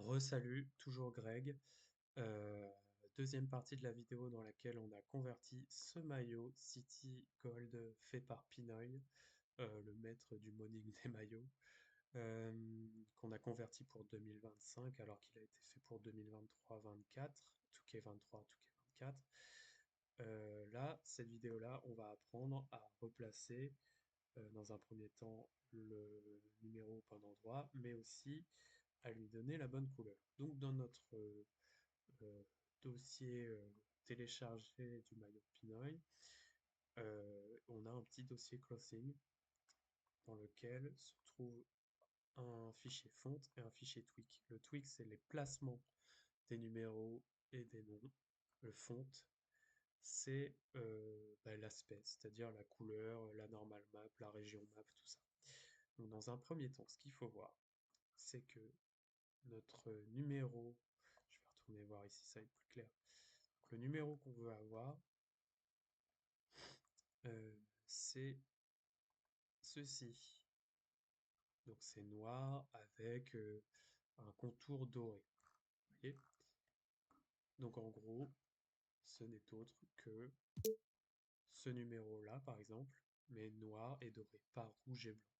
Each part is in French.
Re-salut, toujours Greg. Euh, Deuxième partie de la vidéo dans laquelle on a converti ce maillot City Gold fait par Pinoy, le maître du modding des maillots, euh, qu'on a converti pour 2025 alors qu'il a été fait pour 2023-24, 2K23, 2K24. Là, cette vidéo-là, on va apprendre à replacer dans un premier temps le numéro au bon endroit, mais aussi à lui donner la bonne couleur. Donc dans notre euh, dossier téléchargé du maillot de Pinoy, on a un petit dossier clothing dans lequel se trouve un fichier font et un fichier tweak. Le tweak, c'est les placements des numéros et des noms. Le font, c'est l'aspect, c'est-à-dire la couleur, la normal map, la région map, tout ça. Donc dans un premier temps, ce qu'il faut voir, c'est que notre numéro, je vais retourner voir ici, ça va être plus clair. Donc, le numéro qu'on veut avoir, c'est ceci. Donc c'est noir avec un contour doré. Vous voyez? Donc en gros, ce n'est autre que ce numéro-là, par exemple, mais noir et doré, pas rouge et blanc.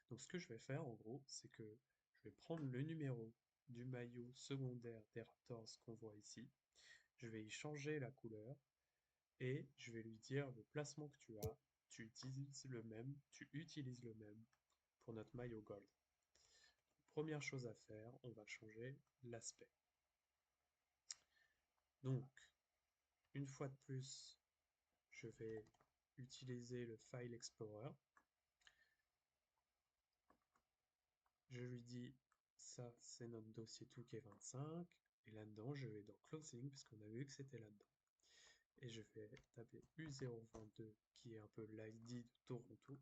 Donc ce que je vais faire, en gros, c'est que je vais prendre le numéro du maillot secondaire des Raptors qu'on voit ici, je vais y changer la couleur, et je vais lui dire le placement que tu utilises le même pour notre maillot gold. Première chose à faire, on va changer l'aspect. Donc, une fois de plus, je vais utiliser le File Explorer. Je lui dis, ça c'est notre dossier Touquet 25, et là-dedans, je vais dans Closing, puisqu'on a vu que c'était là-dedans. Et je vais taper U022, qui est un peu l'ID de Toronto.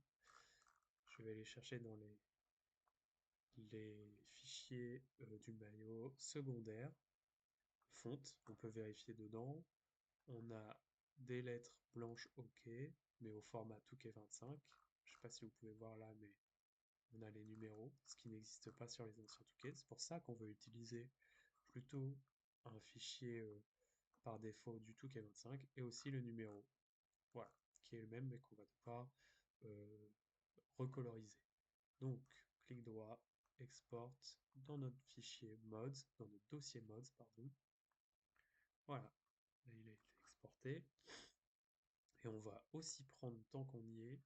Je vais aller chercher dans les fichiers du maillot secondaire, fonte, on peut vérifier dedans. On a des lettres blanches OK, mais au format Touquet 25. Je ne sais pas si vous pouvez voir là, mais on a les numéros, ce qui n'existe pas sur les anciens Touquet. C'est pour ça qu'on veut utiliser plutôt un fichier par défaut du Touquet 25 et aussi le numéro, voilà, qui est le même mais qu'on va devoir euh, recoloriser. Donc, clic droit, export dans notre fichier mods, dans notre dossier mods, pardon. Voilà, là il a été exporté. Et on va aussi prendre, tant qu'on y est,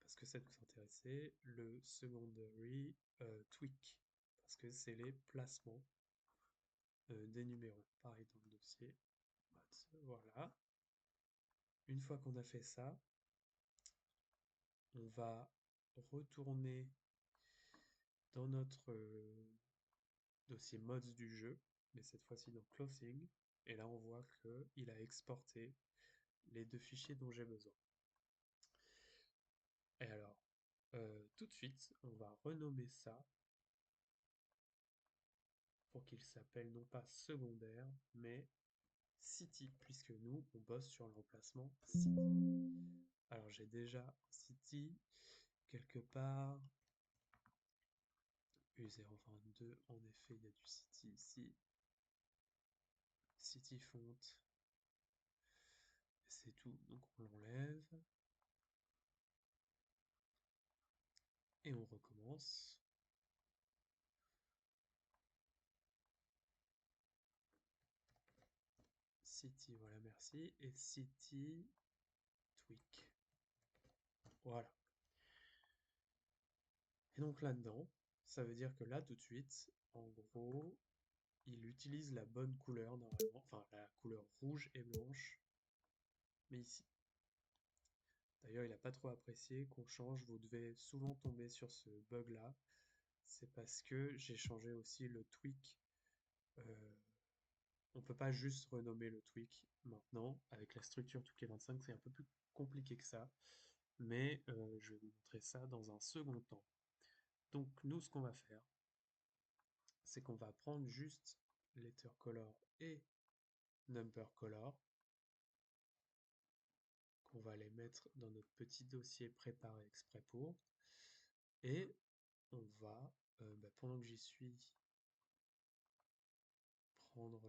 parce que ça nous intéressait, le secondary tweak, parce que c'est les placements des numéros. Pareil dans le dossier mods. Voilà. Une fois qu'on a fait ça, on va retourner dans notre dossier mods du jeu, mais cette fois-ci dans Closing, et là on voit qu'il a exporté les deux fichiers dont j'ai besoin. Et alors, tout de suite, on va renommer ça pour qu'il s'appelle non pas secondaire, mais City, puisque nous, on bosse sur l'emplacement City. Alors j'ai déjà City quelque part, U022, en effet, il y a du City ici, City Font, c'est tout, donc on l'enlève, et on recommence. City, voilà, merci, et City Tweak. Voilà. Et donc là-dedans, ça veut dire que là, tout de suite, en gros, il utilise la bonne couleur normalement, enfin la couleur rouge et blanche, mais ici. D'ailleurs, il n'a pas trop apprécié qu'on change, vous devez souvent tomber sur ce bug-là. C'est parce que j'ai changé aussi le tweak. Euh, on ne peut pas juste renommer le tweak maintenant. Avec la structure Touquet 25, c'est un peu plus compliqué que ça. Mais je vais vous montrer ça dans un second temps. Donc nous, ce qu'on va faire, c'est qu'on va prendre juste letter color et number color, qu'on va les mettre dans notre petit dossier préparé exprès pour, et on va, pendant que j'y suis, prendre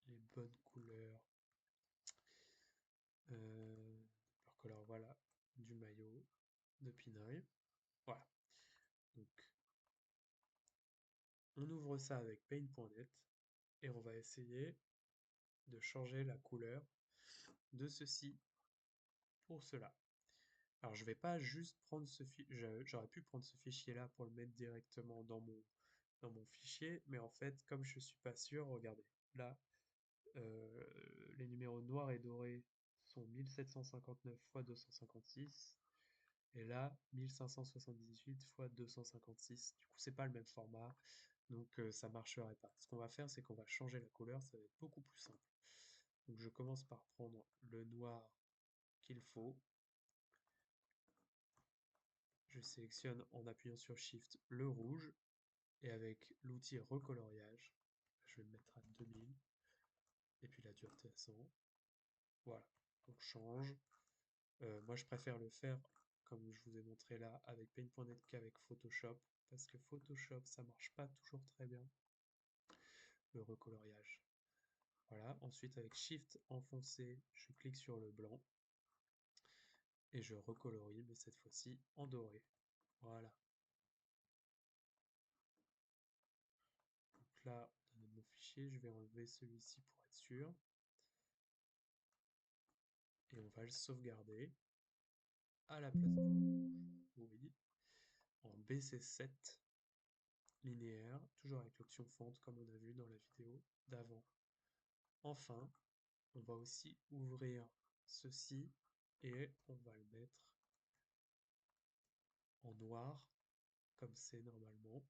les bonnes couleurs. Alors voilà, du maillot de Pinoy. Voilà. Donc, on ouvre ça avec Paint.net et on va essayer de changer la couleur de ceci pour cela. Alors, je vais pas juste prendre ce fichier, j'aurais pu prendre ce fichier-là pour le mettre directement dans mon fichier, mais en fait, comme je suis pas sûr, regardez, là, les numéros noirs et dorés sont 1759 x 256, et là, 1578 x 256. Du coup, c'est pas le même format, donc ça marcherait pas. Ce qu'on va faire, c'est qu'on va changer la couleur, ça va être beaucoup plus simple. Donc je commence par prendre le noir qu'il faut. Je sélectionne en appuyant sur Shift le rouge, et avec l'outil recoloriage, je vais me mettre à 2000, et puis la dureté à 100. Voilà, on change. Moi, je préfère le faire, comme je vous ai montré là, avec Paint.net qu'avec Photoshop, parce que Photoshop, ça marche pas toujours très bien, le recoloriage. Voilà, ensuite avec Shift enfoncé, je clique sur le blanc, et je recolorie, mais cette fois-ci en doré. Voilà. Donc là, dans mon fichier, je vais enlever celui-ci pour être sûr. Et on va le sauvegarder à la place du rouge, oui, en BC7 linéaire, toujours avec l'option fente comme on a vu dans la vidéo d'avant. Enfin, on va aussi ouvrir ceci et on va le mettre en noir, comme c'est normalement.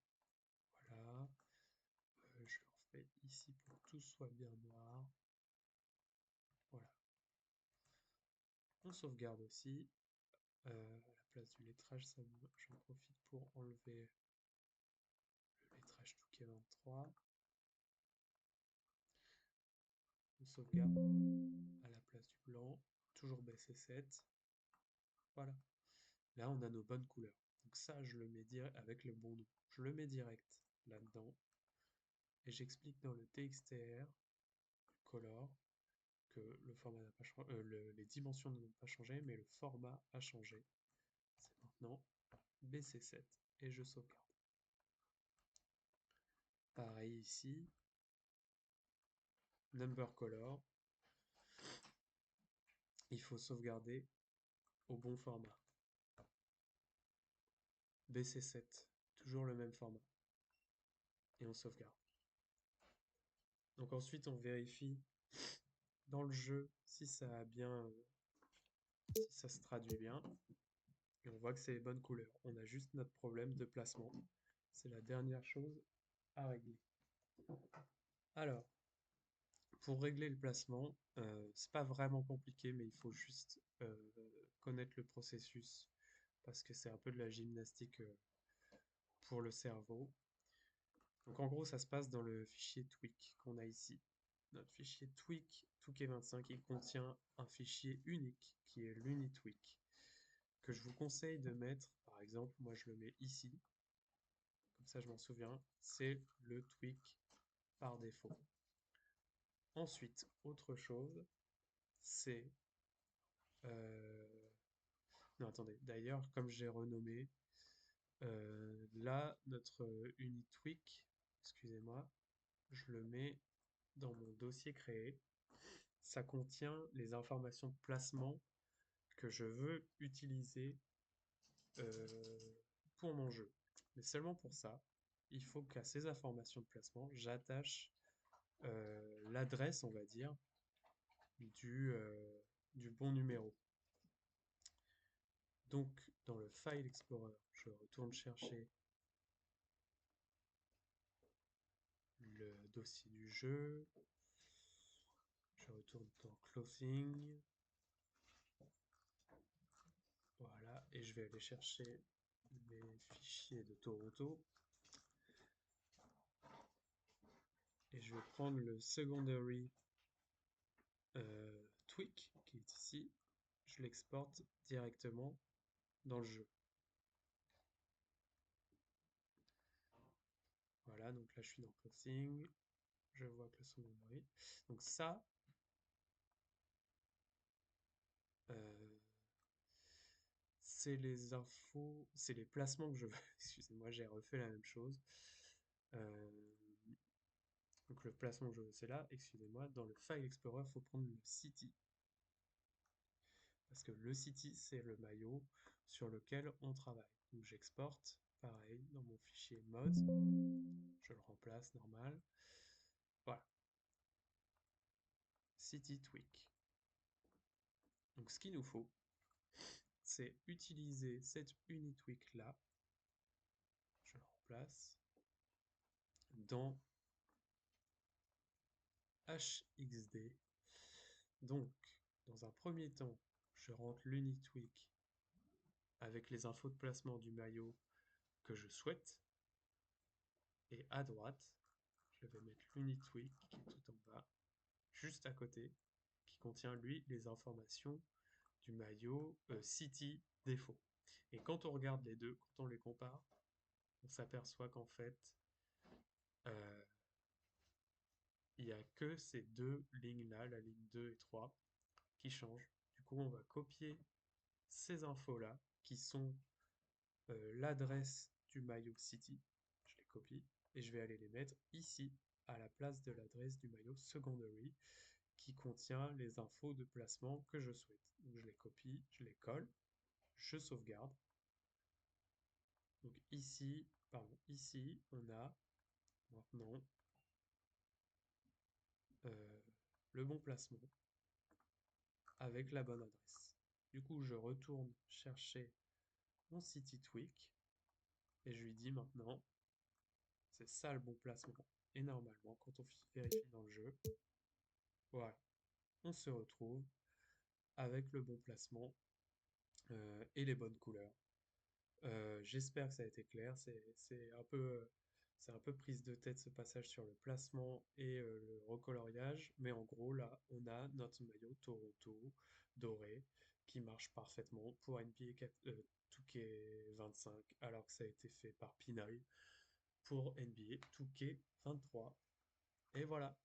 Voilà. Je le refais ici pour que tout soit bien noir. Voilà. On sauvegarde aussi. À la place du lettrage, j'en profite pour enlever le lettrage Touquet 23. On sauvegarde à la place du blanc, toujours BC7. Voilà. Là, on a nos bonnes couleurs. Donc ça, je le mets direct avec le bon nom. Je le mets direct là-dedans. Et j'explique dans le TXTR du color que le format n'a pas changé, les dimensions n'ont pas changé, mais le format a changé. C'est maintenant BC7 et je sauvegarde. Pareil ici, number color, il faut sauvegarder au bon format. BC7, toujours le même format. Et on sauvegarde. Donc ensuite on vérifie dans le jeu si ça a bien, si ça se traduit bien. Et on voit que c'est les bonnes couleurs. On a juste notre problème de placement. C'est la dernière chose à régler. Alors, pour régler le placement, c'est pas vraiment compliqué, mais il faut juste connaître le processus parce que c'est un peu de la gymnastique pour le cerveau. Donc en gros, ça se passe dans le fichier tweak qu'on a ici. Notre fichier tweak, Touquet25, il contient un fichier unique qui est l'unitweak, que je vous conseille de mettre, par exemple, moi je le mets ici, comme ça je m'en souviens, c'est le tweak par défaut. Ensuite, autre chose, c'est... Non, attendez, d'ailleurs, comme j'ai renommé, là, notre unitweak, excusez-moi, je le mets dans mon dossier créé. Ça contient les informations de placement que je veux utiliser pour mon jeu. Mais seulement pour ça, il faut qu'à ces informations de placement, j'attache l'adresse, on va dire, du bon numéro. Donc, dans le File Explorer, je retourne chercher le dossier du jeu. Je retourne dans Clothing. Voilà, et je vais aller chercher mes fichiers de Toronto. Et je vais prendre le secondary tweak qui est ici. Je l'exporte directement dans le jeu. Voilà, voilà, donc là je suis dans Closing, je vois que le son bruit. Donc ça, euh, c'est les infos, c'est les placements que je veux. Excusez-moi, j'ai refait la même chose. Euh, donc le placement que je veux, c'est là. Excusez-moi, dans le File Explorer, il faut prendre le city. Parce que le city, c'est le maillot sur lequel on travaille. Donc j'exporte, pareil, dans mon fichier mods. Je le remplace, normal. Voilà. City tweak. Donc ce qu'il nous faut, c'est utiliser cette UniTweak là. Je le remplace dans HXD. Donc, dans un premier temps, je rentre l'UniTweak avec les infos de placement du maillot que je souhaite. Et à droite, je vais mettre l'UniTweak qui est tout en bas, juste à côté, qui contient lui les informations du maillot City défaut. Et quand on regarde les deux, quand on les compare, on s'aperçoit qu'en fait, euh, il n'y a que ces deux lignes-là, la ligne 2 et 3, qui changent. Du coup, on va copier ces infos-là, qui sont l'adresse du maillot City. Je les copie et je vais aller les mettre ici, à la place de l'adresse du maillot Secondary, qui contient les infos de placement que je souhaite. Donc je les copie, je les colle, je sauvegarde. Donc ici, pardon, ici, on a maintenant euh, le bon placement avec la bonne adresse. Du coup, je retourne chercher mon City Tweak et je lui dis maintenant, c'est ça le bon placement. Et normalement, quand on vérifie dans le jeu, voilà, on se retrouve avec le bon placement et les bonnes couleurs. J'espère que ça a été clair. C'est un peu prise de tête ce passage sur le placement et le recoloriage, mais en gros là, on a notre maillot Toronto doré qui marche parfaitement pour NBA 2K25, alors que ça a été fait par Pinoy pour NBA 2K23. Et voilà.